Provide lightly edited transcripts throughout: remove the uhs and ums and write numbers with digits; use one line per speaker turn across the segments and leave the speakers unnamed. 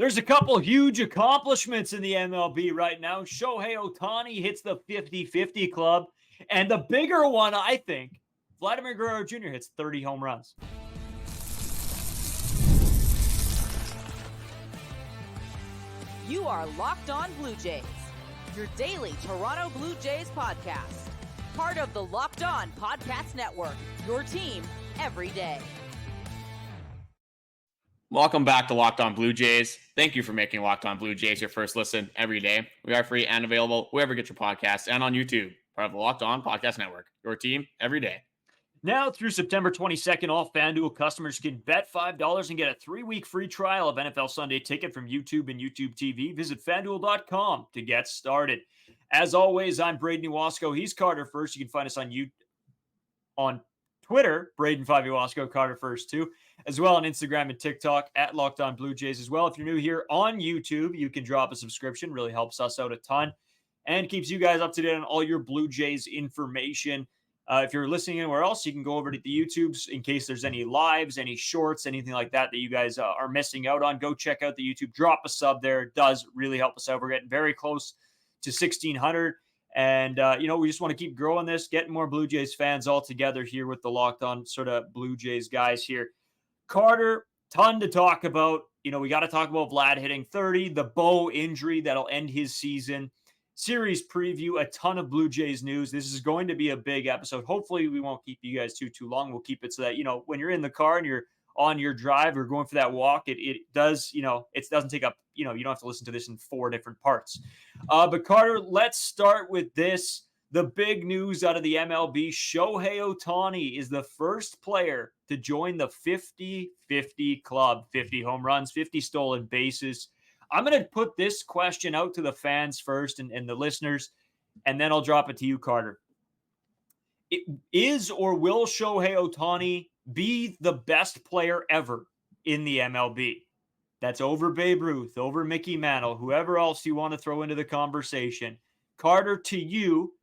There's a couple huge accomplishments in the MLB right now. Shohei Ohtani hits the 50-50 club. And the bigger one, I think, Vladimir Guerrero Jr. hits 30 home runs.
You are Locked On Blue Jays, your daily Toronto Blue Jays podcast. Part of the Locked On Podcast Network, your team every day.
Welcome back to Locked On Blue Jays. Thank you for making Locked On Blue Jays your first listen every day. We are free and available wherever you get your podcasts and on YouTube. Part of the Locked On Podcast Network, your team every day.
Now through September 22nd, all FanDuel customers can bet $5 and get a 3-week free trial of NFL Sunday Ticket from YouTube and YouTube TV. Visit FanDuel.com to get started. As always, I'm Braden Iwasco. He's Carter First. You can find us on Twitter, Braden 5 Iwasco, Carter First too, as well on Instagram and TikTok at Locked On Blue Jays as well. If you're new here on YouTube, you can drop a subscription. Really helps us out a ton and keeps you guys up to date on all your Blue Jays information. If you're listening anywhere else, you can go over to the YouTubes in case there's any lives, any shorts, anything like that you guys are missing out on. Go check out the YouTube. Drop a sub there. It does really help us out. We're getting very close to 1,600. And, we just want to keep growing this, getting more Blue Jays fans all together here with the Locked On sort of Blue Jays guys here. Carter, ton to talk about. We got to talk about Vlad hitting 30, the Bo injury that'll end his season. Series preview, a ton of Blue Jays news. This is going to be a big episode. Hopefully we won't keep you guys too long. We'll keep it so that, when you're in the car and you're on your drive or going for that walk, it does, it doesn't take up, you don't have to listen to this in 4 different parts. But Carter, let's start with this. The big news out of the MLB, Shohei Ohtani is the first player to join the 50-50 club, 50 home runs, 50 stolen bases. I'm going to put this question out to the fans first and the listeners, and then I'll drop it to you, Carter. Is or will Shohei Ohtani be the best player ever in the MLB? That's over Babe Ruth, over Mickey Mantle, whoever else you want to throw into the conversation. Carter, to you,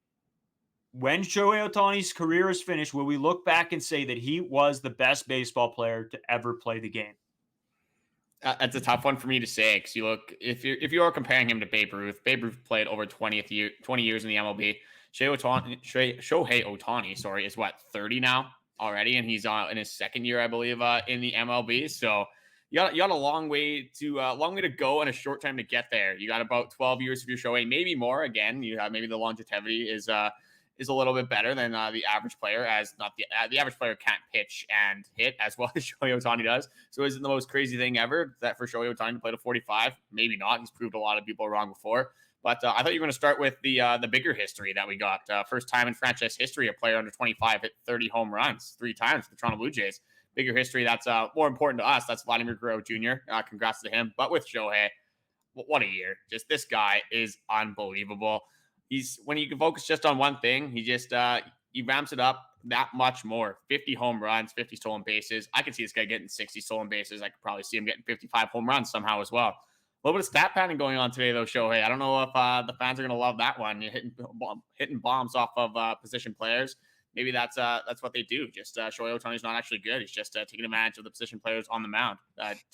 when Shohei Ohtani's career is finished, will we look back and say that he was the best baseball player to ever play the game?
That's a tough one for me to say because you look if you are comparing him to Babe Ruth played over 20 years in the MLB. Shohei Ohtani, is what, 30 now already, and he's in his second year, I believe, in the MLB. So you got a long way to go and a short time to get there. You got about 12 years if you're Shohei, maybe more. Again, you have maybe the longevity is a little bit better than the average player, as not the average player can't pitch and hit as well as Shohei Ohtani does. So is it the most crazy thing ever that for Shohei Ohtani to play to 45? Maybe not. He's proved a lot of people wrong before. But I thought you were going to start with the bigger history that we got. First time in franchise history, a player under 25 hit 30 home runs 3 times for the Toronto Blue Jays. Bigger history that's more important to us. That's Vladimir Guerrero Jr. Congrats to him. But with Shohei, what a year. Just this guy is unbelievable. When you can focus just on one thing, he ramps it up that much more. 50 home runs, 50 stolen bases. I could see this guy getting 60 stolen bases. I could probably see him getting 55 home runs somehow as well. A little bit of stat padding going on today, though, Shohei. I don't know if the fans are going to love that one. You're hitting bombs off of position players. Maybe that's what they do. Just Shohei Ohtani's not actually good. He's just taking advantage of the position players on the mound.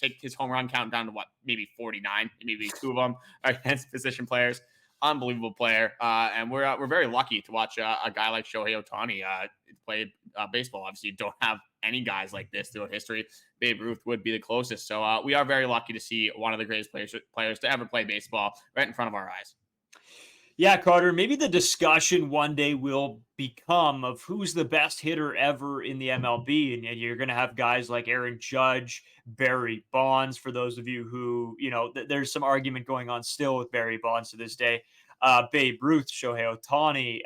Take his home run count down to maybe 49. Maybe 2 of them are against position players. Unbelievable player, and we're very lucky to watch a guy like Shohei Ohtani play baseball. Obviously, you don't have any guys like this throughout history. Babe Ruth would be the closest. So we are very lucky to see one of the greatest players to ever play baseball right in front of our eyes.
Yeah, Carter, maybe the discussion one day will become of who's the best hitter ever in the MLB. And you're going to have guys like Aaron Judge, Barry Bonds, for those of you who, there's some argument going on still with Barry Bonds to this day. Babe Ruth, Shohei Ohtani,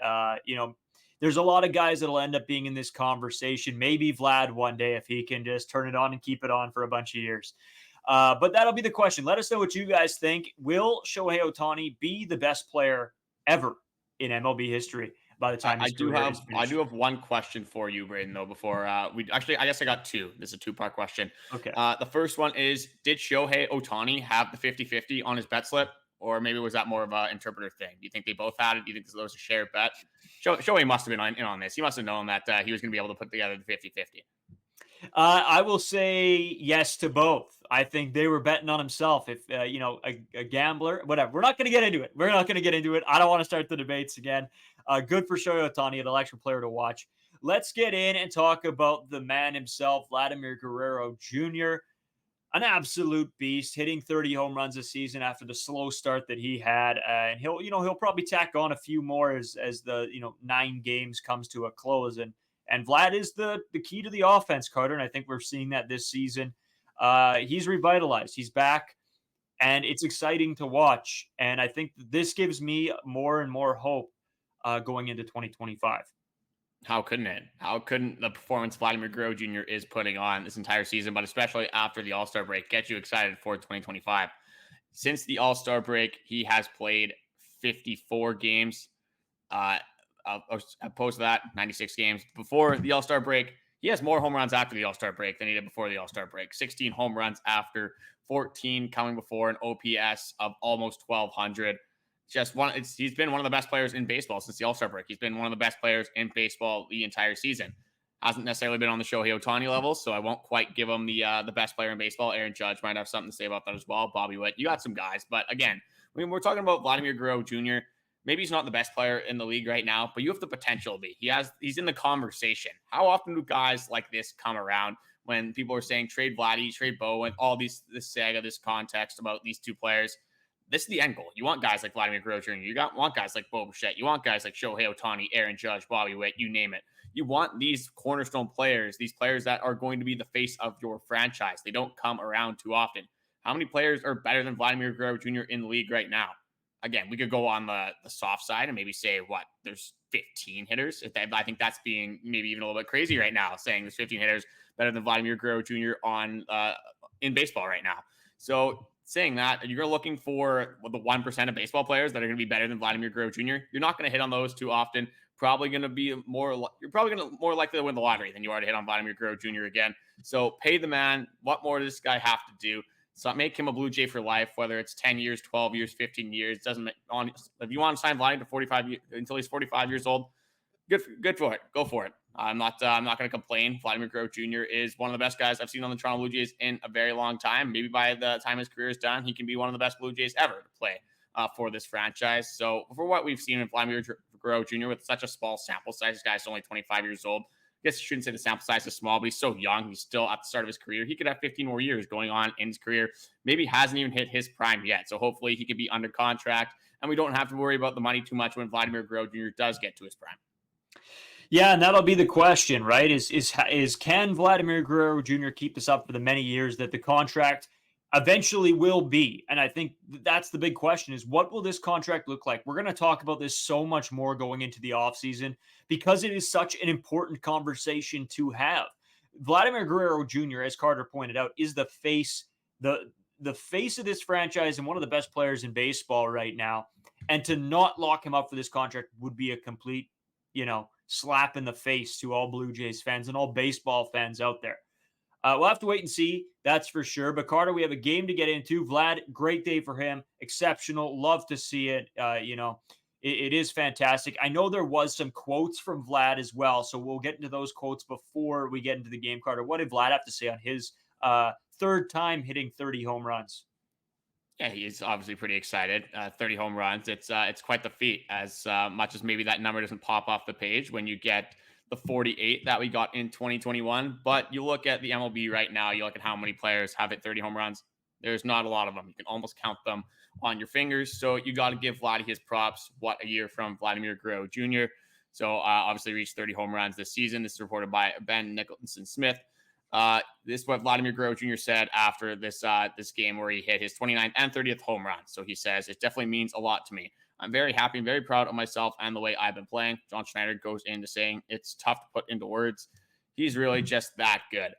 there's a lot of guys that'll end up being in this conversation. Maybe Vlad one day if he can just turn it on and keep it on for a bunch of years. But that'll be the question. Let us know what you guys think. Will Shohei Ohtani be the best player ever in MLB history by the time
I do have one question for you, Braden, though, before I guess I got 2. This is a 2-part question.
Okay.
The first one is, did Shohei Ohtani have the 50-50 on his bet slip? Or maybe was that more of an interpreter thing? Do you think they both had it? Do you think there was a shared bet? Shohei must have been in on this. He must have known that he was going to be able to put together the 50-50.
I will say yes to both. I think they were betting on himself. If a gambler, whatever. We're not going to get into it. We're not going to get into it. I don't want to start the debates again. Good for Shohei Ohtani, an election player to watch. Let's get in and talk about the man himself, Vladimir Guerrero Jr. An absolute beast, hitting 30 home runs this season after the slow start that he had, and he'll probably tack on a few more as the 9 games comes to a close, and Vlad is the key to the offense, Carter, and I think we're seeing that this season. He's revitalized, he's back, and it's exciting to watch, and I think this gives me more and more hope going into 2025.
How couldn't it? How couldn't the performance Vladimir Guerrero Jr. is putting on this entire season, but especially after the All-Star break, get you excited for 2025? Since the All-Star break, he has played 54 games. Opposed to that, 96 games. Before the All-Star break, he has more home runs after the All-Star break than he did before the All-Star break. 16 home runs after, 14 coming before, an OPS of almost 1,200. He's been one of the best players in baseball since the All-Star break. He's been one of the best players in baseball the entire season. Hasn't necessarily been on the Shohei Ohtani level, so I won't quite give him the best player in baseball. Aaron Judge might have something to say about that as well. Bobby Witt, you got some guys, but again, when we're talking about Vladimir Guerrero Jr., maybe he's not the best player in the league right now, but you have the potential to be. He's in the conversation. How often do guys like this come around when people are saying trade Vladdy, trade Bo, and all this saga, this context about these two players? This is the end goal. You want guys like Vladimir Guerrero Jr. Want guys like Bo Bichette. You want guys like Shohei Ohtani, Aaron Judge, Bobby Witt, you name it. You want these cornerstone players, these players that are going to be the face of your franchise. They don't come around too often. How many players are better than Vladimir Guerrero Jr. in the league right now? Again, we could go on the soft side and maybe say, there's 15 hitters. I think that's being maybe even a little bit crazy right now, saying there's 15 hitters better than Vladimir Guerrero Jr. in baseball right now. So saying that, you're looking for the 1% of baseball players that are going to be better than Vladimir Guerrero Jr. You're not going to hit on those too often. You're probably going to more likely to win the lottery than you are to hit on Vladimir Guerrero Jr. again. So pay the man. What more does this guy have to do? So make him a Blue Jay for life, whether it's 10 years, 12 years, 15 years. Doesn't if you want to sign Vladdy to 45 until he's 45 years old, good for it. Go for it. I'm not going to complain. Vladimir Guerrero Jr. is one of the best guys I've seen on the Toronto Blue Jays in a very long time. Maybe by the time his career is done, he can be one of the best Blue Jays ever to play for this franchise. So for what we've seen in Vladimir Guerrero Jr. with such a small sample size, this guy's only 25 years old. I guess you shouldn't say the sample size is small, but he's so young. He's still at the start of his career. He could have 15 more years going on in his career. Maybe hasn't even hit his prime yet. So hopefully he could be under contract, and we don't have to worry about the money too much when Vladimir Guerrero Jr. does get to his prime.
Yeah, and that'll be the question, right? Is can Vladimir Guerrero Jr. keep this up for the many years that the contract eventually will be? And I think that's the big question, is what will this contract look like? We're going to talk about this so much more going into the offseason because it is such an important conversation to have. Vladimir Guerrero Jr., as Carter pointed out, is the face of this franchise and one of the best players in baseball right now. And to not lock him up for this contract would be a complete, slap in the face to all Blue Jays fans and all baseball fans out there. We'll have to wait and see, that's for sure. But Carter, we have a game to get into. Vlad, great day for him. Exceptional. Love to see it. It is fantastic. I know there was some quotes from Vlad as well, so we'll get into those quotes before we get into the game. Carter, what did Vlad have to say on his third time hitting 30 home runs?
Yeah, he's obviously pretty excited. 30 home runs. It's quite the feat, as much as maybe that number doesn't pop off the page when you get the 48 that we got in 2021. But you look at the MLB right now, you look at how many players have hit 30 home runs. There's not a lot of them. You can almost count them on your fingers. So you got to give Vladdy his props. What a year from Vladimir Guerrero Jr. So obviously reached 30 home runs this season. This is reported by Ben Nicholson-Smith. This is what Vladimir Guerrero Jr. said after this game where he hit his 29th and 30th home run. So he says, "It definitely means a lot to me. I'm very happy and very proud of myself and the way I've been playing." John Schneider goes into saying, "It's tough to put into words. He's really just that good."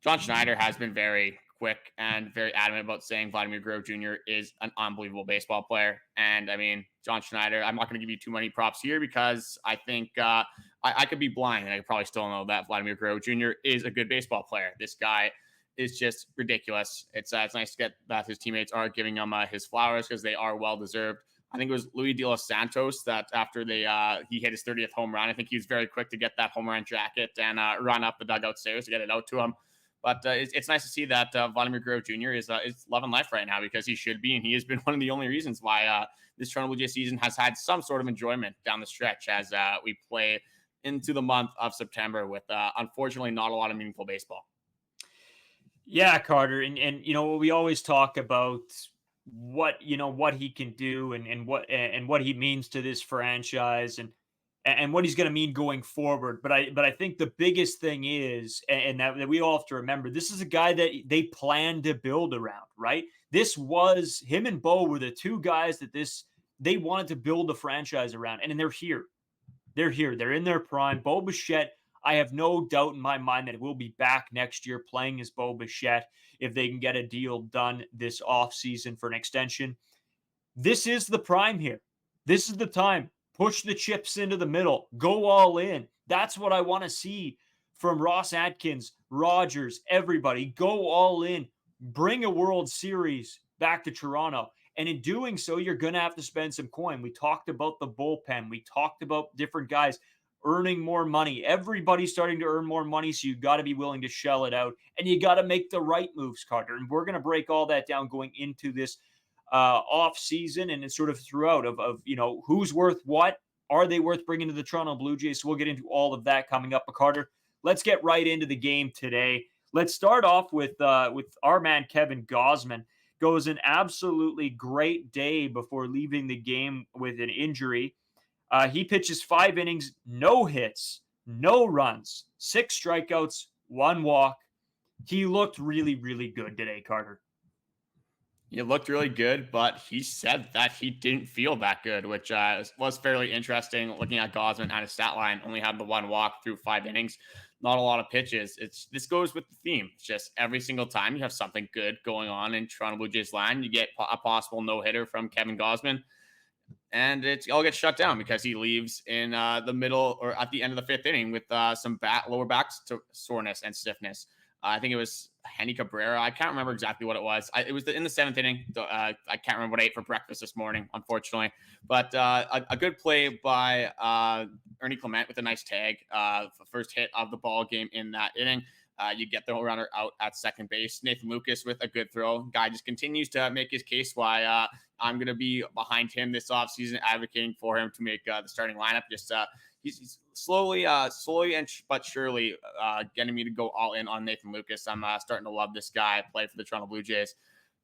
John Schneider has been very quick and very adamant about saying Vladimir Guerrero Jr. is an unbelievable baseball player. And I mean, John Schneider, I'm not going to give you too many props here because I think I could be blind and I could probably still know that Vladimir Guerrero Jr. is a good baseball player. This guy is just ridiculous. It's nice to get that his teammates are giving him his flowers because they are well-deserved. I think it was Luis de los Santos that after he hit his 30th home run, I think he was very quick to get that home run jacket and run up the dugout stairs to get it out to him. But it's nice to see that Vladimir Guerrero Jr. is loving life right now, because he should be, and he has been one of the only reasons why this Toronto Blue Jays season has had some sort of enjoyment down the stretch as we play into the month of September with unfortunately not a lot of meaningful baseball.
Yeah, Carter, and we always talk about what he can do and what he means to this franchise and what he's going to mean going forward. But I think the biggest thing is, and that we all have to remember, this is a guy that they plan to build around, right? This was him and Bo were the two guys that they wanted to build the franchise around, and they're here. They're here. They're in their prime. Bo Bichette, I have no doubt in my mind that we'll be back next year playing as Bo Bichette if they can get a deal done this offseason for an extension. This is the prime here. This is the time. Push the chips into the middle. Go all in. That's what I want to see from Ross Atkins, Rogers, everybody. Go all in. Bring a World Series back to Toronto. And in doing so, you're going to have to spend some coin. We talked about the bullpen. We talked about different guys earning more money. Everybody's starting to earn more money, so you got to be willing to shell it out. And you got to make the right moves, Carter. And we're going to break all that down going into this off season and sort of throughout of who's worth what. Are they worth bringing to the Toronto Blue Jays? So we'll get into all of that coming up. But Carter, let's get right into the game today. Let's start off with our man Kevin Gausman. Goes an absolutely great day before leaving the game with an injury. He pitches 5 innings, no hits, no runs, 6 strikeouts, 1 walk. He looked really, really good today, Carter.
He looked really good, but he said that he didn't feel that good, which was fairly interesting. Looking at Gausman and his stat line, only had the 1 walk through 5 innings. Not a lot of pitches. This goes with the theme. It's just every single time you have something good going on in Toronto Blue Jays line, you get a possible no-hitter from Kevin Gausman, and it all gets shut down because he leaves in the middle or at the end of the 5th inning with some lower back soreness and stiffness. I think it was Henny Cabrera. I can't remember exactly what it was. It was in the 7th inning. I can't remember what I ate for breakfast this morning, unfortunately. But a good play by Ernie Clement with a nice tag. The first hit of the ball game in that inning. You get the runner out at second base. Nathan Lucas with a good throw. Guy just continues to make his case why I'm going to be behind him this offseason, advocating for him to make the starting lineup. Just he's slowly but surely getting me to go all in on Nathan Lucas. I'm starting to love this guy play for the Toronto Blue Jays.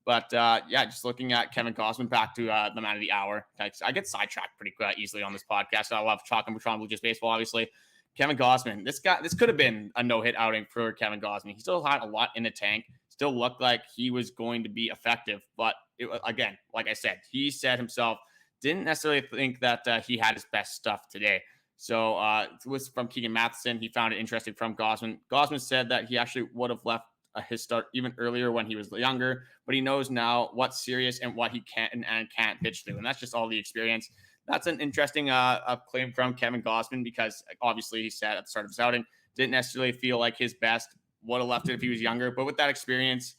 But just looking at Kevin Gausman, back to the man of the hour. I get sidetracked pretty easily on this podcast. I love talking about Toronto Blue Jays baseball, obviously. Kevin Gausman, this could have been a no-hit outing for Kevin Gausman. He still had a lot in the tank. Still looked like he was going to be effective. But again, like I said, he said himself, didn't necessarily think that he had his best stuff today. So it was from Keegan Matheson. He found it interesting from Gausman. Gausman said that he actually would have left his start even earlier when he was younger, but he knows now what's serious and what he can and can't pitch through. And that's just all the experience. That's an interesting claim from Kevin Gausman, because obviously he said at the start of his outing, didn't necessarily feel like his best, would have left it if he was younger. But with that experience,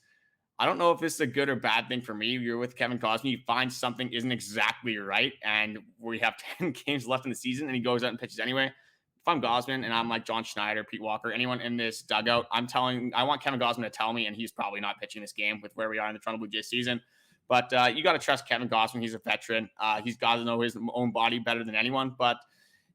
I don't know if this is a good or bad thing for me. You're with Kevin Gausman, you find something isn't exactly right, and we have 10 games left in the season, and he goes out and pitches anyway. If I'm Gausman and I'm like John Schneider, Pete Walker, anyone in this dugout, I want Kevin Gausman to tell me, and he's probably not pitching this game with where we are in the Toronto Blue Jays season. But you got to trust Kevin Gausman. He's a veteran. He's got to know his own body better than anyone. But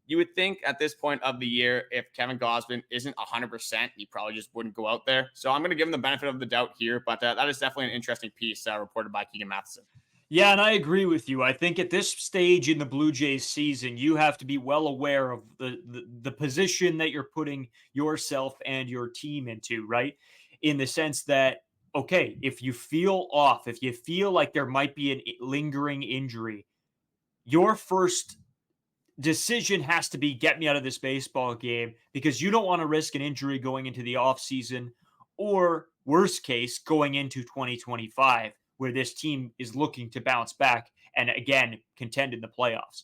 you would think at this point of the year, if Kevin Gausman isn't 100%, he probably just wouldn't go out there. So I'm going to give him the benefit of the doubt here. But that is definitely an interesting piece reported by Keegan Matheson.
Yeah, and I agree with you. I think at this stage in the Blue Jays season, you have to be well aware of the position that you're putting yourself and your team into, right? In the sense that, okay, if you feel off, if you feel like there might be a lingering injury, your first decision has to be get me out of this baseball game, because you don't want to risk an injury going into the offseason, or worst case, going into 2025, where this team is looking to bounce back and again contend in the playoffs.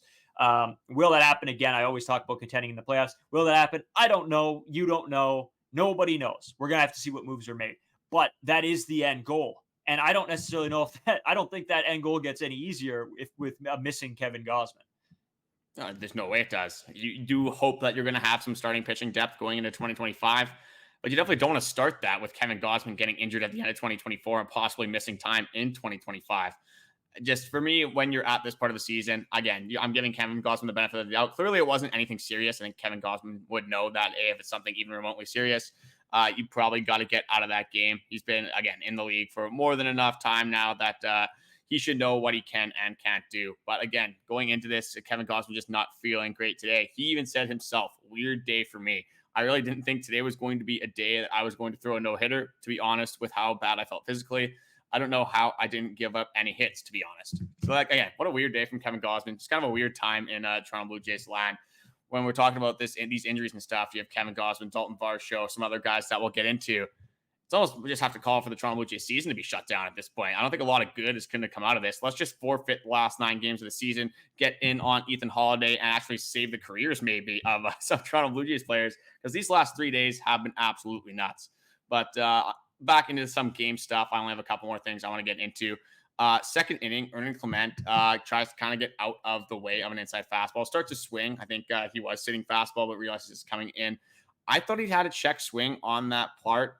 Will that happen again? I always talk about contending in the playoffs. Will that happen? I don't know. You don't know. Nobody knows. We're going to have to see what moves are made. But that is the end goal. And I don't necessarily know if that, I don't think that end goal gets any easier if with missing Kevin Gausman.
There's no way it does. You do hope that you're going to have some starting pitching depth going into 2025, but you definitely don't want to start that with Kevin Gausman getting injured at the end of 2024 and possibly missing time in 2025. Just for me, when you're at this part of the season, again, I'm giving Kevin Gausman the benefit of the doubt. Clearly, it wasn't anything serious. I think Kevin Gausman would know that if it's something even remotely serious, you probably got to get out of that game. He's been, again, in the league for more than enough time now that he should know what he can and can't do. But again, going into this, Kevin Gausman just not feeling great today. He even said himself, weird day for me. I really didn't think today was going to be a day that I was going to throw a no-hitter, to be honest, with how bad I felt physically. I don't know how I didn't give up any hits, to be honest. So, like, again, what a weird day from Kevin Gausman. Just kind of a weird time in Toronto Blue Jays land. When we're talking about these injuries and stuff, you have Kevin Gausman, Dalton Varsho, some other guys that we'll get into. It's almost, we just have to call for the Toronto Blue Jays season to be shut down at this point. I don't think a lot of good is going to come out of this. Let's just forfeit the last 9 games of the season, get in on Ethan Holiday, and actually save the careers maybe of some Toronto Blue Jays players, because these last 3 days have been absolutely nuts. But back into some game stuff. I only have a couple more things I want to get into. Second inning, Ernie Clement tries to kind of get out of the way of an inside fastball, starts to swing. I think he was sitting fastball, but realizes it's coming in. I thought he had a check swing on that part.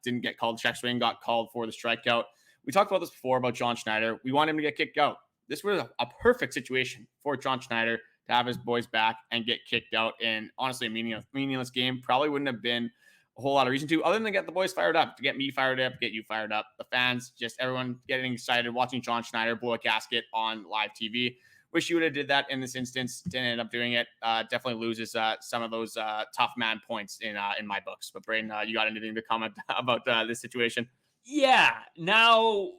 Didn't get called check swing, got called for the strikeout. We talked about this before about John Schneider. We want him to get kicked out. This was a perfect situation for John Schneider to have his boys back and get kicked out in, honestly, a meaningless game. Probably wouldn't have been a whole lot of reason to, other than get the boys fired up, to get me fired up, get you fired up, the fans, just everyone getting excited, watching John Schneider blow a gasket on live TV. Wish you would have did that in this instance. Didn't end up doing it. Definitely loses some of those tough man points in my books. But Braden, you got anything to comment about this situation?
Yeah. Now,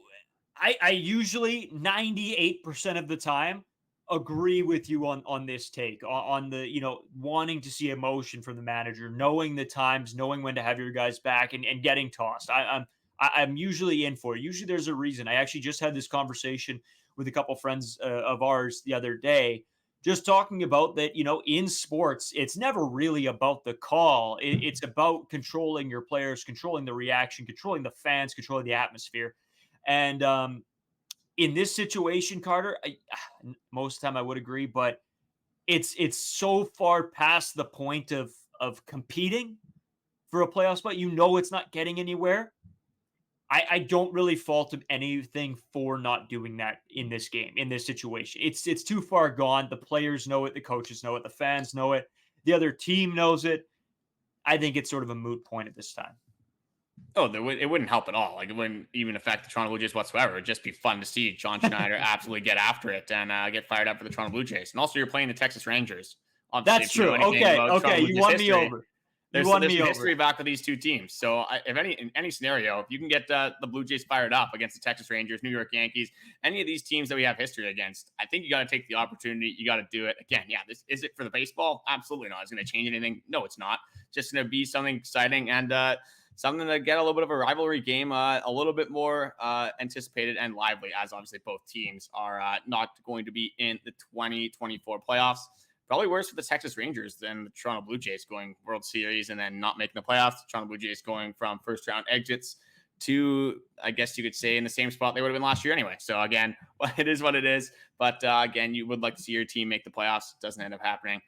I usually 98% of the time agree with you on this take on the, wanting to see emotion from the manager, knowing the times, knowing when to have your guys back and getting tossed. I'm usually in for it. Usually there's a reason. I actually just had this conversation with a couple friends of ours the other day, just talking about that, in sports, it's never really about the call. It's about controlling your players, controlling the reaction, controlling the fans, controlling the atmosphere. And in this situation, Carter, most of the time I would agree, but it's so far past the point of competing for a playoff spot. It's not getting anywhere. I don't really fault him anything for not doing that in this game, in this situation. It's too far gone. The players know it. The coaches know it. The fans know it. The other team knows it. I think it's sort of a moot point at this time.
Oh, it wouldn't help at all. Like, it wouldn't even affect the Toronto Blue Jays whatsoever. It'd just be fun to see John Schneider absolutely get after it and get fired up for the Toronto Blue Jays. And also, you're playing the Texas Rangers.
Obviously, that's true. Okay. You won me over.
There's some history back with these two teams. So in any scenario, if you can get the Blue Jays fired up against the Texas Rangers, New York Yankees, any of these teams that we have history against, I think you got to take the opportunity. You got to do it. Again, yeah, is it for the baseball? Absolutely not. Is it going to change anything? No, it's not. It's just going to be something exciting and something to get a little bit of a rivalry game, a little bit more anticipated and lively, as obviously both teams are not going to be in the 2024 playoffs. Probably worse for the Texas Rangers than the Toronto Blue Jays going World Series and then not making the playoffs. The Toronto Blue Jays going from first round exits to, I guess you could say, in the same spot they would have been last year anyway. So again, it is what it is. But again, you would like to see your team make the playoffs. It doesn't end up happening.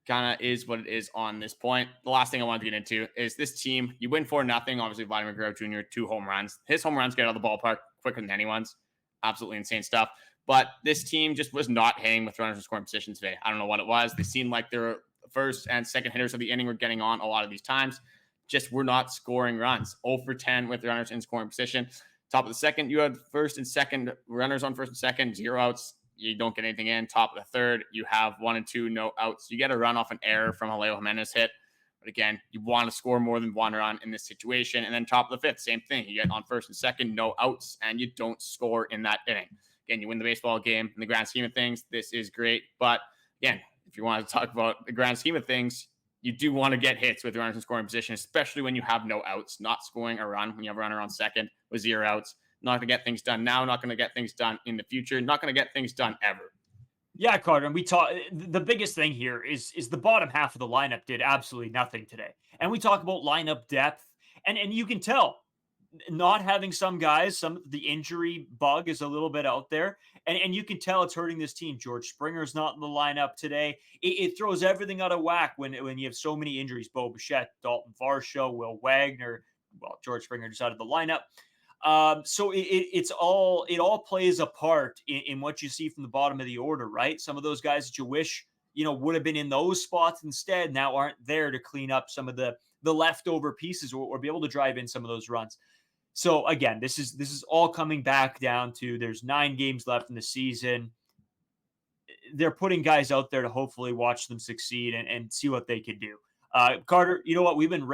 Kind of is what it is on this point. The last thing I wanted to get into is this team. You win 4-0. Obviously, Vladimir Guerrero Jr., 2 home runs. His home runs get out of the ballpark quicker than anyone's. Absolutely insane stuff. But this team just was not hitting with runners in scoring position today. I don't know what it was. They seemed like their first and second hitters of the inning were getting on a lot of these times. Just were not scoring runs. 0 for 10 with runners in scoring position. Top of the second, you had first and second runners on first and second, 0 outs. You don't get anything in. Top of the third, you have 1 and 2, no outs. You get a run off an error from Alejo Jimenez hit. But again, you want to score more than 1 run in this situation. And then top of the fifth, same thing. You get on first and second, no outs, and you don't score in that inning. Again, you win the baseball game. In the grand scheme of things, this is great. But again, if you want to talk about the grand scheme of things, you do want to get hits with runners in scoring position, especially when you have no outs, not scoring a run when you have a runner on second with 0 outs. Not going to get things done now, not going to get things done in the future, not going to get things done ever.
Yeah, Carter, and the biggest thing here is the bottom half of the lineup did absolutely nothing today. And we talk about lineup depth, and you can tell not having some guys, the injury bug is a little bit out there, and you can tell it's hurting this team. George Springer's not in the lineup today. It throws everything out of whack when you have so many injuries. Bo Bichette, Dalton Varsho, Will Wagner. Well, George Springer just out of the lineup. So it all plays a part in what you see from the bottom of the order, right? Some of those guys that you wish would have been in those spots instead now aren't there to clean up some of the leftover pieces or be able to drive in some of those runs. So again, this is all coming back down to there's 9 games left in the season. They're putting guys out there to hopefully watch them succeed and see what they can do. Carter, you know what? We've been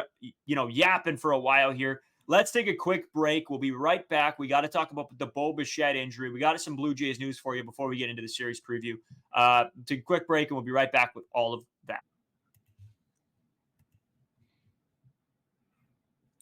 yapping for a while here. Let's take a quick break. We'll be right back. We got to talk about the Bo Bichette injury. We got some Blue Jays news for you before we get into the series preview. Take a quick break, and we'll be right back with all of that.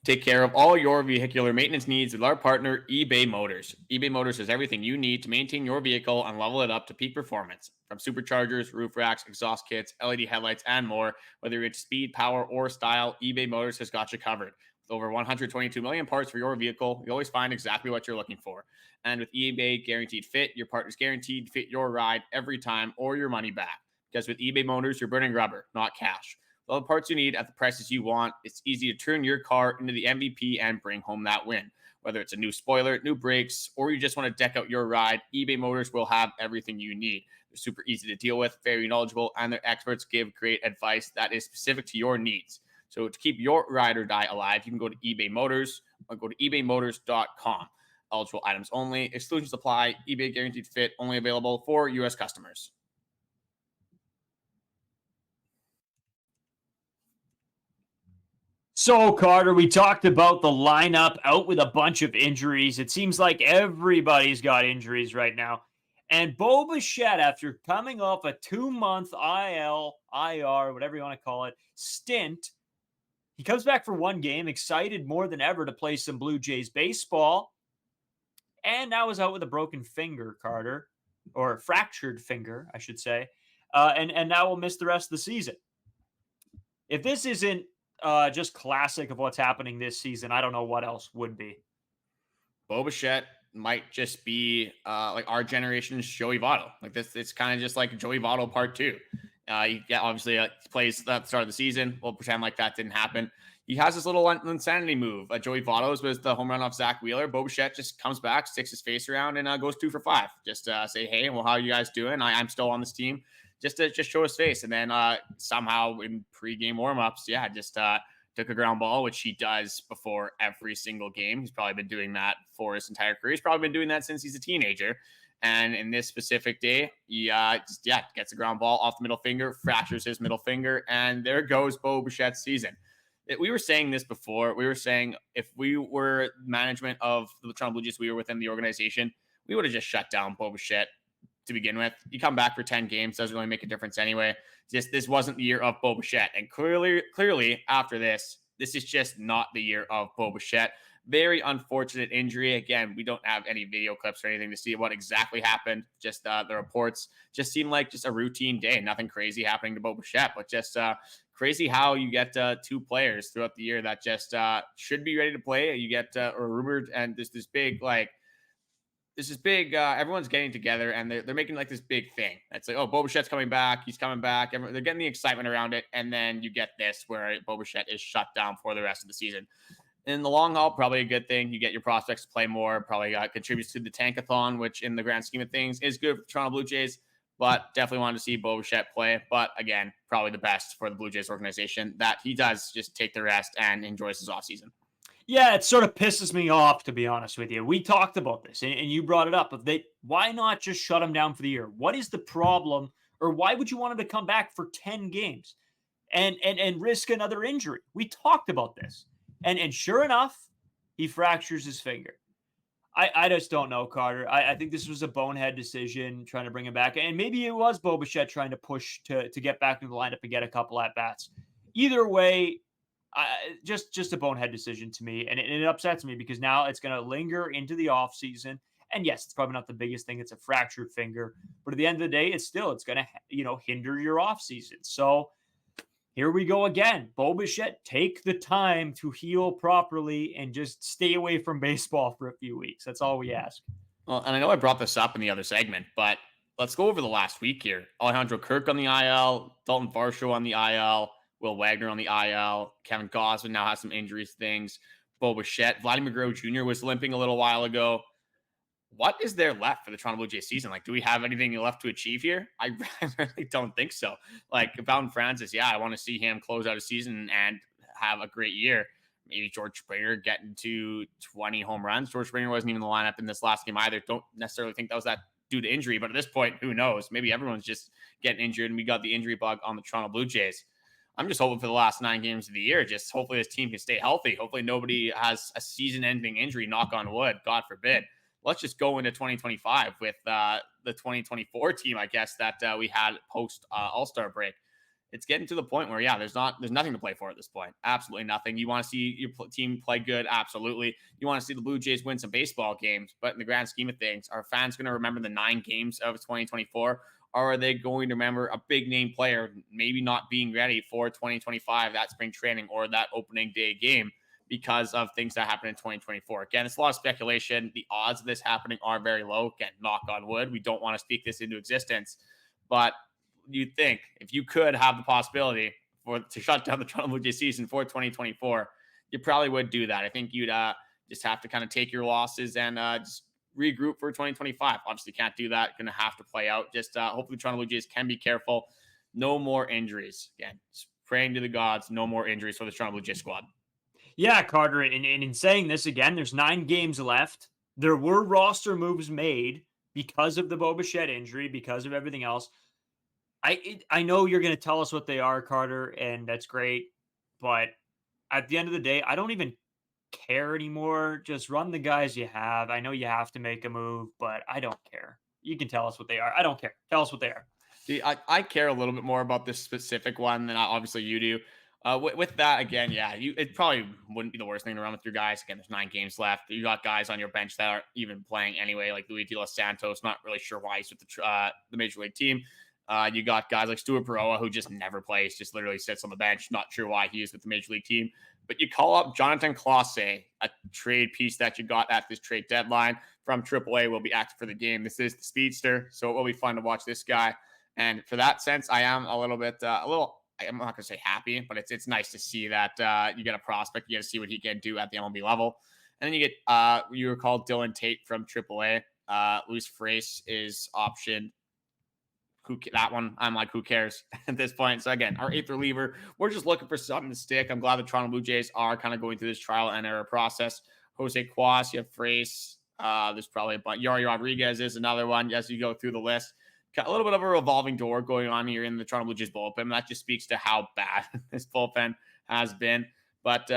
Take care of all your vehicular maintenance needs with our partner, eBay Motors. eBay Motors has everything you need to maintain your vehicle and level it up to peak performance. From superchargers, roof racks, exhaust kits, LED headlights, and more, whether you're into speed, power, or style, eBay Motors has got you covered. With over 122 million parts for your vehicle, you always find exactly what you're looking for. And with eBay Guaranteed Fit, your partner's guaranteed to fit your ride every time or your money back. Because with eBay Motors, you're burning rubber, not cash. All the parts you need at the prices you want. It's easy to turn your car into the MVP and bring home that win. Whether it's a new spoiler, new brakes, or you just want to deck out your ride, eBay Motors will have everything you need. They're super easy to deal with, very knowledgeable, and their experts give great advice that is specific to your needs. So to keep your ride or die alive, you can go to eBay Motors or go to ebaymotors.com. Eligible items only. Exclusions apply. eBay Guaranteed Fit only available for U.S. customers.
So, Carter, we talked about the lineup out with a bunch of injuries. It seems like everybody's got injuries right now. And Bo Bichette, after coming off a 2-month IR, whatever you want to call it, stint, he comes back for 1 game, excited more than ever to play some Blue Jays baseball. And now is out with a broken finger, Carter, or fractured finger, I should say. And now will miss the rest of the season. If this isn't just classic of what's happening this season, I don't know what else would be.
Bo Bichette might just be like our generation's Joey Votto. Like this, it's kind of just like Joey Votto part 2. He obviously plays at the start of the season. We'll pretend like that didn't happen. He has this little insanity move. Joey Votto's was the home run off Zach Wheeler. Bo Bichette just comes back, sticks his face around, and goes 2 for 5. Just say, hey, well, how are you guys doing? I'm still on this team. Just to show his face. And then somehow in pregame warmups, just took a ground ball, which he does before every single game. He's probably been doing that for his entire career. He's probably been doing that since he's a teenager. And in this specific day, he gets a ground ball off the middle finger, fractures his middle finger, and there goes Bo Bichette's season. We were saying this before. We were saying if we were management of the Toronto Blue Jays, we were within the organization, we would have just shut down Bo Bichette to begin with. You come back for 10 games, doesn't really make a difference anyway. Just this wasn't the year of Bo Bichette. And clearly after this is just not the year of Bo Bichette. Very unfortunate injury. Again, we don't have any video clips or anything to see what exactly happened. Just the reports just seem like just a routine day. Nothing crazy happening to Bo Bichette, but just crazy how you get 2 players throughout the year that just should be ready to play. You get rumored, and this big everyone's getting together and they're making like this big thing. It's like, oh, Bo Bichette's coming back. He's coming back. They're getting the excitement around it. And then you get this where Bo Bichette is shut down for the rest of the season. In the long haul, probably a good thing. You get your prospects to play more, probably contributes to the tankathon, which in the grand scheme of things is good for the Toronto Blue Jays, but definitely wanted to see Bo Bichette play. But again, probably the best for the Blue Jays organization that he does just take the rest and enjoys his offseason.
Yeah, it sort of pisses me off, to be honest with you. We talked about this, and you brought it up. Why not just shut him down for the year? What is the problem, or why would you want him to come back for 10 games and risk another injury? We talked about this, and sure enough, he fractures his finger. I just don't know, Carter. I think this was a bonehead decision trying to bring him back, and maybe it was Bo Bichette trying to push to get back into the lineup and get a couple at-bats. Either way, just a bonehead decision to me, and it upsets me because now it's going to linger into the off season. And yes, it's probably not the biggest thing; it's a fractured finger, but at the end of the day, it's going to hinder your off season. So here we go again. Bo Bichette, take the time to heal properly and just stay away from baseball for a few weeks. That's all we ask.
Well, and I know I brought this up in the other segment, but let's go over the last week here. Alejandro Kirk on the IL, Dalton Varsho on the IL, Will Wagner on the IL, Kevin Gausman now has some injuries things. Bo Bichette, Vladimir Guerrero Jr. was limping a little while ago. What is there left for the Toronto Blue Jays season? Like, do we have anything left to achieve here? I really don't think so. Like, Bowden Francis, yeah, I want to see him close out a season and have a great year. Maybe George Springer getting to 20 home runs. George Springer wasn't even in the lineup in this last game either. Don't necessarily think that was that due to injury, but at this point, who knows? Maybe everyone's just getting injured, and we got the injury bug on the Toronto Blue Jays. I'm just hoping for the last 9 games of the year, just hopefully this team can stay healthy. Hopefully nobody has a season-ending injury, knock on wood, God forbid. Let's just go into 2025 with the 2024 team, I guess, that we had post All-Star break. It's getting to the point where, yeah, there's nothing to play for at this point. Absolutely nothing. You want to see your team play good? Absolutely. You want to see the Blue Jays win some baseball games, but in the grand scheme of things, are fans going to remember the 9 games of 2024? Or are they going to remember a big name player maybe not being ready for 2025, that spring training or that opening day game because of things that happened in 2024? Again, it's a lot of speculation. The odds of this happening are very low. Again, knock on wood. We don't want to speak this into existence, but you'd think if you could have the possibility to shut down the Toronto Blue Jays season for 2024, you probably would do that. I think you'd just have to kind of take your losses and just regroup for 2025. Obviously can't do that. Going to have to play out. Just hopefully Toronto Blue Jays can be careful. No more injuries. Again, just praying to the gods, no more injuries for the Toronto Blue Jays squad.
Yeah, Carter, and in saying this again, there's 9 games left. There were roster moves made because of the Bo Bichette injury, because of everything else. I know you're going to tell us what they are, Carter, and that's great. But at the end of the day, I don't even care anymore. Just run the guys you have. I know you have to make a move, but I don't care. You can tell us what they are. I don't care. Tell us what they are.
See, I care a little bit more about this specific one than obviously you do. With that, again, yeah, it probably wouldn't be the worst thing to run with your guys. Again, there's 9 games left. You got guys on your bench that aren't even playing anyway, like Luis De Los Santos. Not really sure why he's with the Major League team. You got guys like Stuart Peroa, who just never plays, just literally sits on the bench. Not sure why he is with the Major League team. But you call up Jonathan Clase, a trade piece that you got at this trade deadline from AAA, will be active for the game. This is the speedster, so it will be fun to watch this guy. And for that sense, I am a little bit, I'm not going to say happy, but it's nice to see that you get a prospect. You get to see what he can do at the MLB level. And then you get, you recall Dylan Tate from AAA. Luis Freis is optioned. That one, I'm like, who cares at this point? So again, our 8th reliever, we're just looking for something to stick. I'm glad the Toronto Blue Jays are kind of going through this trial and error process. Jose Cuas, you have Freis. There's probably a bunch. Yari Rodriguez is another one as you go through the list. Got a little bit of a revolving door going on here in the Toronto Blue Jays bullpen. That just speaks to how bad this bullpen has been. But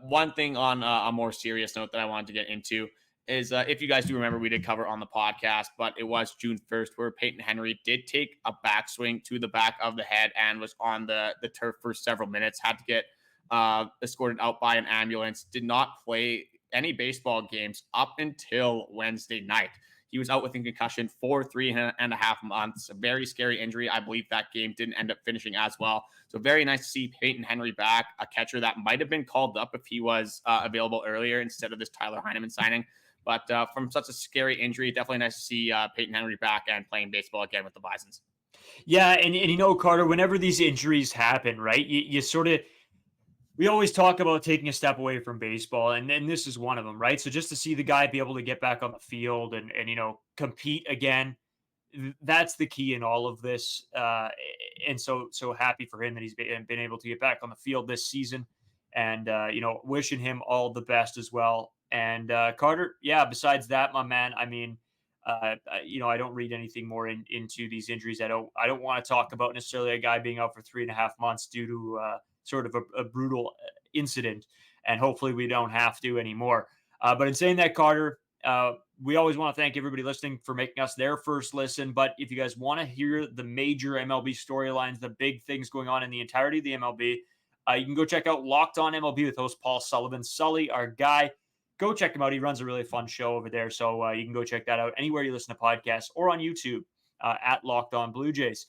one thing on a more serious note that I wanted to get into is if you guys do remember, we did cover on the podcast, but it was June 1st where Peyton Henry did take a backswing to the back of the head and was on the turf for several minutes, had to get escorted out by an ambulance, did not play any baseball games up until Wednesday night. He was out with a concussion for 3.5 months. A very scary injury. I believe that game didn't end up finishing as well. So very nice to see Peyton Henry back, a catcher that might have been called up if he was available earlier instead of this Tyler Heineman signing. But from such a scary injury, definitely nice to see Peyton Henry back and playing baseball again with the Bisons.
Yeah, and you know, Carter, whenever these injuries happen, right, you sort of, we always talk about taking a step away from baseball, and this is one of them, right? So just to see the guy be able to get back on the field and you know, compete again, that's the key in all of this. And so happy for him that he's been able to get back on the field this season, and you know, wishing him all the best as well. And Carter, yeah, besides that, my man, I mean, you know, I don't read anything more into these injuries. I don't want to talk about necessarily a guy being out for 3.5 months due to sort of a brutal incident, and hopefully we don't have to anymore. But in saying that, Carter, we always want to thank everybody listening for making us their first listen. But if you guys want to hear the major MLB storylines, the big things going on in the entirety of the MLB, you can go check out Locked On MLB with host Paul Sullivan. Sully, our guy. Go check him out. He runs a really fun show over there. So you can go check that out anywhere you listen to podcasts or on YouTube at Locked On Blue Jays.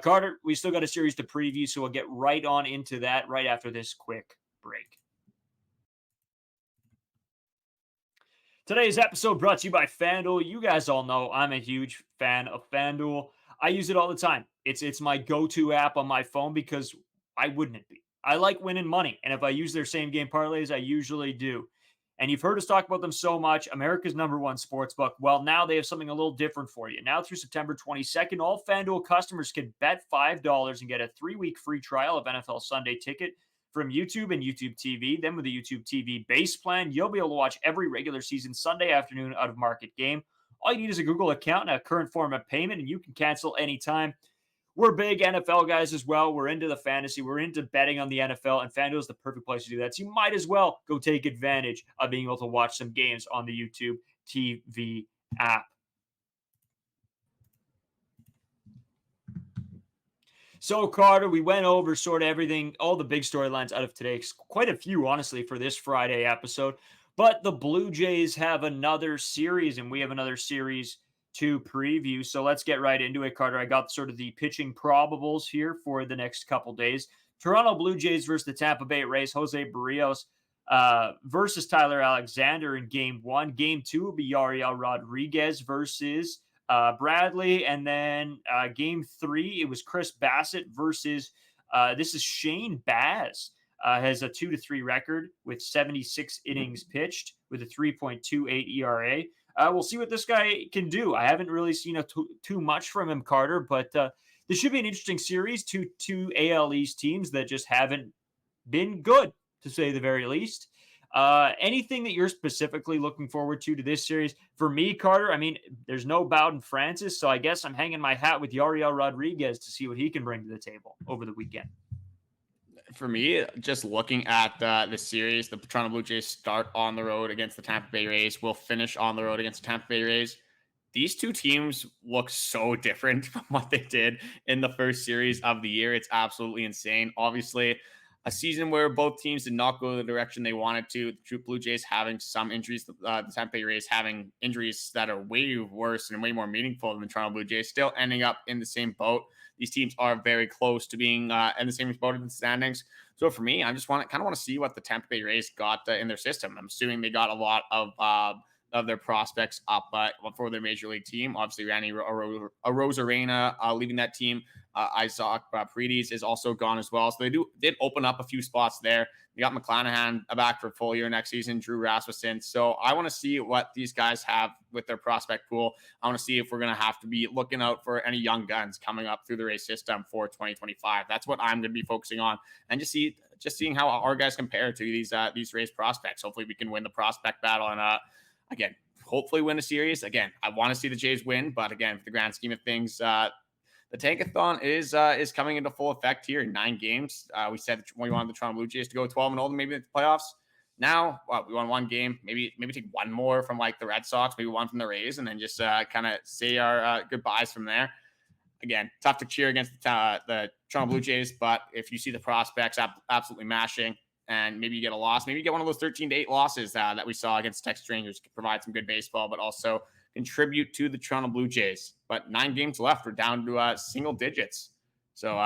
Carter, we still got a series to preview, so we'll get right on into that right after this quick break. Today's episode brought to you by FanDuel. You guys all know I'm a huge fan of FanDuel. I use it all the time. It's my go-to app on my phone because why wouldn't it be? I like winning money, and if I use their same game parlays, I usually do. And you've heard us talk about them so much, America's #1 sportsbook. Well, now they have something a little different for you. Now through September 22nd, all FanDuel customers can bet $5 and get a 3-week free trial of NFL Sunday Ticket from YouTube and YouTube TV. Then with the YouTube TV base plan, you'll be able to watch every regular season Sunday afternoon out of market game. All you need is a Google account and a current form of payment, and you can cancel anytime. We're big NFL guys as well. We're into the fantasy. We're into betting on the NFL, and FanDuel is the perfect place to do that. So you might as well go take advantage of being able to watch some games on the YouTube TV app. So, Carter, we went over sort of everything, all the big storylines out of today. Quite a few, honestly, for this Friday episode. But the Blue Jays have another series, and we have another series to preview. So let's get right into it, Carter. I got sort of the pitching probables here for the next couple days. Toronto Blue Jays versus the Tampa Bay Rays. Jose Barrios versus Tyler Alexander in Game 1. Game 2 will be Yariel Rodriguez versus Bradley. And then Game 3, it was Chris Bassett versus, this is Shane Baz. Has a 2-3 record with 76 innings pitched with a 3.28 ERA. We'll see what this guy can do. I haven't really seen too much from him, Carter, but this should be an interesting series. Two AL East teams that just haven't been good, to say the very least. Anything that you're specifically looking forward to this series? For me, Carter, I mean, there's no Bowden Francis, so I guess I'm hanging my hat with Yariel Rodriguez to see what he can bring to the table over the weekend.
For me, just looking at the series, the Toronto Blue Jays start on the road against the Tampa Bay Rays, will finish on the road against the Tampa Bay Rays. These two teams look so different from what they did in the first series of the year. It's absolutely insane. Obviously, a season where both teams did not go the direction they wanted to. The Blue Jays having some injuries, the Tampa Bay Rays having injuries that are way worse and way more meaningful than the Toronto Blue Jays, still ending up in the same boat. These teams are very close to being in the same boat in the standings. So for me, I just want to see what the Tampa Bay Rays got in their system. I'm assuming they got a lot of their prospects up for their major league team. Obviously, Randy Arozarena leaving that team. Isaac Paredes is also gone as well. So they did open up a few spots there. You got McClanahan back for a full year next season, Drew Rasmussen. So I want to see what these guys have with their prospect pool. I want to see if we're going to have to be looking out for any young guns coming up through the Rays system for 2025. That's what I'm going to be focusing on, and just seeing how our guys compare to these Rays prospects. Hopefully we can win the prospect battle and again, hopefully win a series. Again, I want to see the Jays win, but again, for the grand scheme of things, the Tankathon is coming into full effect here in 9 games. We said we wanted the Toronto Blue Jays to go 12-0 and maybe the playoffs. Now, we won 1 game, maybe take 1 more from like the Red Sox, maybe 1 from the Rays, and then just kind of say our goodbyes from there. Again, tough to cheer against the Toronto Blue Jays, but if you see the prospects absolutely mashing, and maybe you get a loss, maybe you get one of those 13-8 losses that we saw against Texas Rangers, could provide some good baseball, but also contribute to the Toronto Blue Jays. But 9 games left, we're down to single digits. So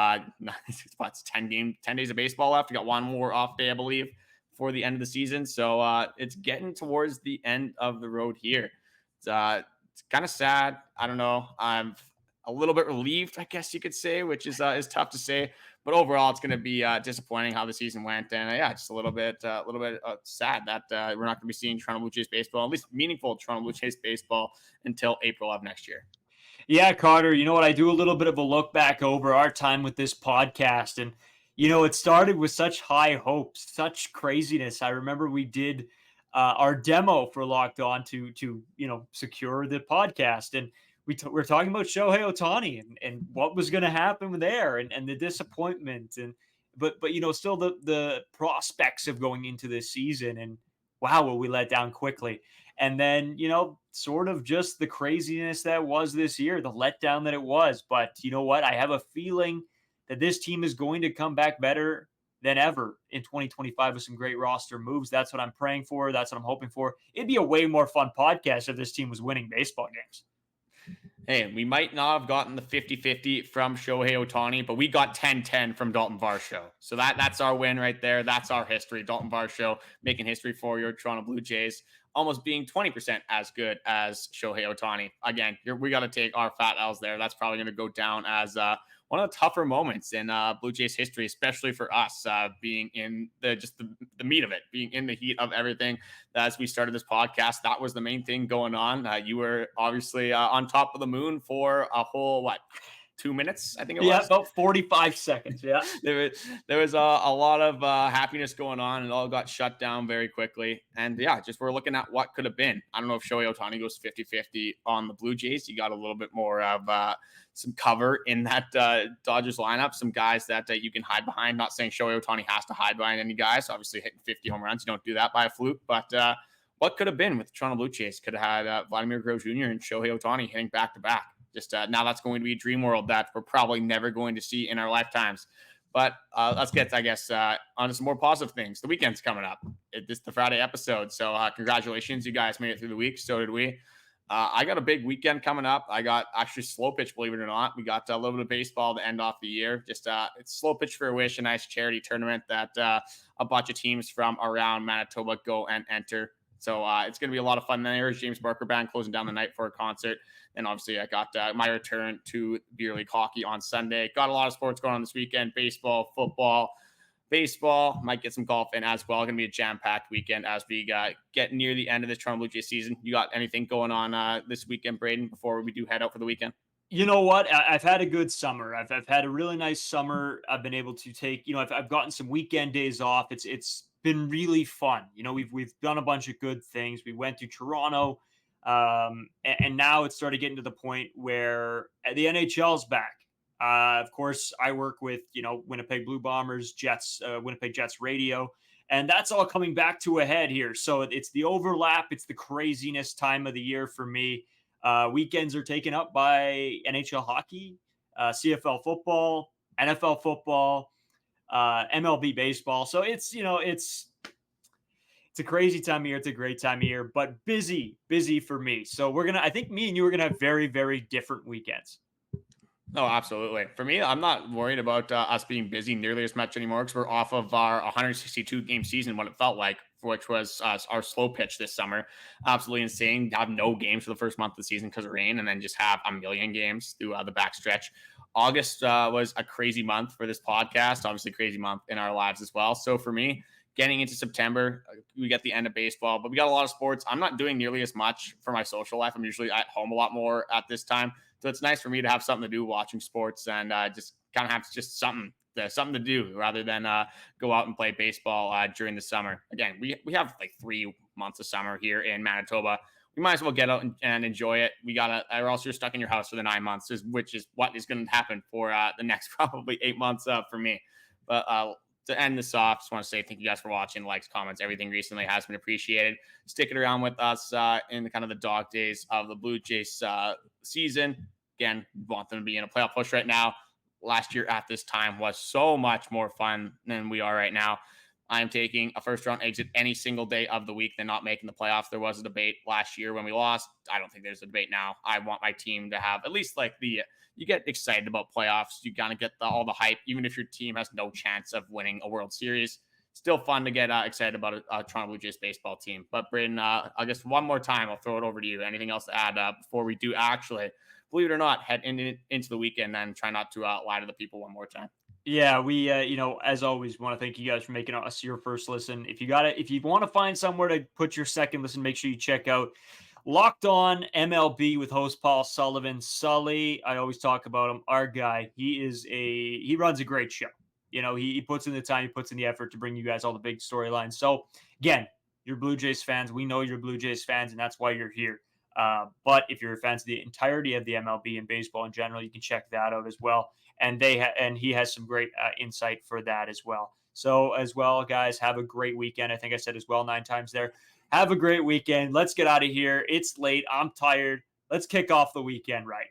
it's 10 days of baseball left. We got 1 more off day, I believe, before the end of the season. So it's getting towards the end of the road here. It's kind of sad. I don't know. I'm a little bit relieved, I guess you could say, which is tough to say. But overall, it's going to be disappointing how the season went, and just a little bit sad that we're not going to be seeing Toronto Blue Jays baseball, at least meaningful Toronto Blue Jays baseball, until April of next year.
Yeah, Carter. You know what? I do a little bit of a look back over our time with this podcast, and it started with such high hopes, such craziness. I remember we did our demo for Locked On to secure the podcast, and we're talking about Shohei Ohtani and what was going to happen there and the disappointment but still the prospects of going into this season, and wow, will we let down quickly. And then, sort of just the craziness that was this year, the letdown that it was. But you know what? I have a feeling that this team is going to come back better than ever in 2025 with some great roster moves. That's what I'm praying for. That's what I'm hoping for. It'd be a way more fun podcast if this team was winning baseball games.
Hey, we might not have gotten the 50-50 from Shohei Ohtani, but we got 10-10 from Dalton Varsho. So that's our win right there. That's our history. Dalton Varsho making history for your Toronto Blue Jays, almost being 20% as good as Shohei Ohtani. Again, we got to take our fat L's there. That's probably going to go down as one of the tougher moments in Blue Jays history, especially for us being in the meat of it, being in the heat of everything. As we started this podcast, that was the main thing going on. You were obviously on top of the moon for a whole, 2 minutes, I think it was.
Yeah, about 45 seconds. Yeah.
there was a lot of happiness going on, and it all got shut down very quickly. And yeah, just we're looking at what could have been. I don't know if Shohei Ohtani goes 50-50 on the Blue Jays. You got a little bit more of some cover in that Dodgers lineup, some guys that you can hide behind. Not saying Shohei Ohtani has to hide behind any guys. Obviously, hitting 50 home runs, you don't do that by a fluke. But what could have been with the Toronto Blue Jays? Could have had Vladimir Guerrero Jr. and Shohei Ohtani hitting back-to-back. Just now that's going to be a dream world that we're probably never going to see in our lifetimes. But let's get, I guess, on to some more positive things. The weekend's coming up. This is the Friday episode. So congratulations. You guys made it through the week. So did we. I got a big weekend coming up. I got actually slow pitch, believe it or not. We got a little bit of baseball to end off the year. Just it's slow pitch for a wish, a nice charity tournament that a bunch of teams from around Manitoba go and enter. So it's going to be a lot of fun there. James Barker Band closing down the night for a concert. And obviously, I got my return to beer league hockey on Sunday. Got a lot of sports going on this weekend. Baseball, football, baseball. Might get some golf in as well. Going to be a jam-packed weekend as we get near the end of this Toronto Blue Jays season. You got anything going on this weekend, Braden, before we do head out for the weekend?
You know what? I've had a good summer. I've had a really nice summer. I've been able to take, I've gotten some weekend days off. It's been really fun. We've done a bunch of good things. We went to Toronto. And now it's started getting to the point where the NHL's back. Of course, I work with, Winnipeg Blue Bombers, Jets, Winnipeg Jets radio, and that's all coming back to a head here. So it's the overlap. It's the craziness time of the year for me. Weekends are taken up by NHL hockey, CFL football, NFL football, MLB baseball. So it's a crazy time of year. It's a great time of year, but busy for me. So I think me and you are going to have very, very different weekends.
No, absolutely. For me, I'm not worried about us being busy nearly as much anymore because we're off of our 162 game season, what it felt like, which was our slow pitch this summer. Absolutely insane. Have no games for the first month of the season because of rain, and then just have a million games through the backstretch. August was a crazy month for this podcast, obviously crazy month in our lives as well. So for me, getting into September, we get the end of baseball, but we got a lot of sports. I'm not doing nearly as much for my social life. I'm usually at home a lot more at this time. So it's nice for me to have something to do watching sports and just kind of have just something to do rather than go out and play baseball during the summer. Again, we have like 3 months of summer here in Manitoba. We might as well get out and enjoy it. Or else you're stuck in your house for the 9 months, which is what is going to happen for the next probably 8 months for me. But to end this off, just want to say thank you guys for watching, likes, comments, everything recently has been appreciated. Sticking around with us in the kind of the dog days of the Blue Jays season. Again, want them to be in a playoff push right now. Last year at this time was so much more fun than we are right now. I am taking a first-round exit any single day of the week than not making the playoffs. There was a debate last year when we lost. I don't think there's a debate now. I want my team to have at least you get excited about playoffs. You kind of get all the hype, even if your team has no chance of winning a World Series. Still fun to get excited about a Toronto Blue Jays baseball team. But Braden, I guess one more time, I'll throw it over to you. Anything else to add before we do actually, believe it or not, head into the weekend and try not to lie to the people one more time?
Yeah, we, as always, want to thank you guys for making us your first listen. If you want to find somewhere to put your second listen, make sure you check out Locked On MLB with host Paul Sullivan. Sully, I always talk about him. Our guy, he runs a great show. He puts in the time, he puts in the effort to bring you guys all the big storylines. So again, you're Blue Jays fans. We know you're Blue Jays fans, and that's why you're here. But if you're fans of the entirety of the MLB and baseball in general, you can check that out as well. And he has some great insight for that as well. So as well, guys, have a great weekend. I think I said as well 9 times there. Have a great weekend. Let's get out of here. It's late. I'm tired. Let's kick off the weekend right.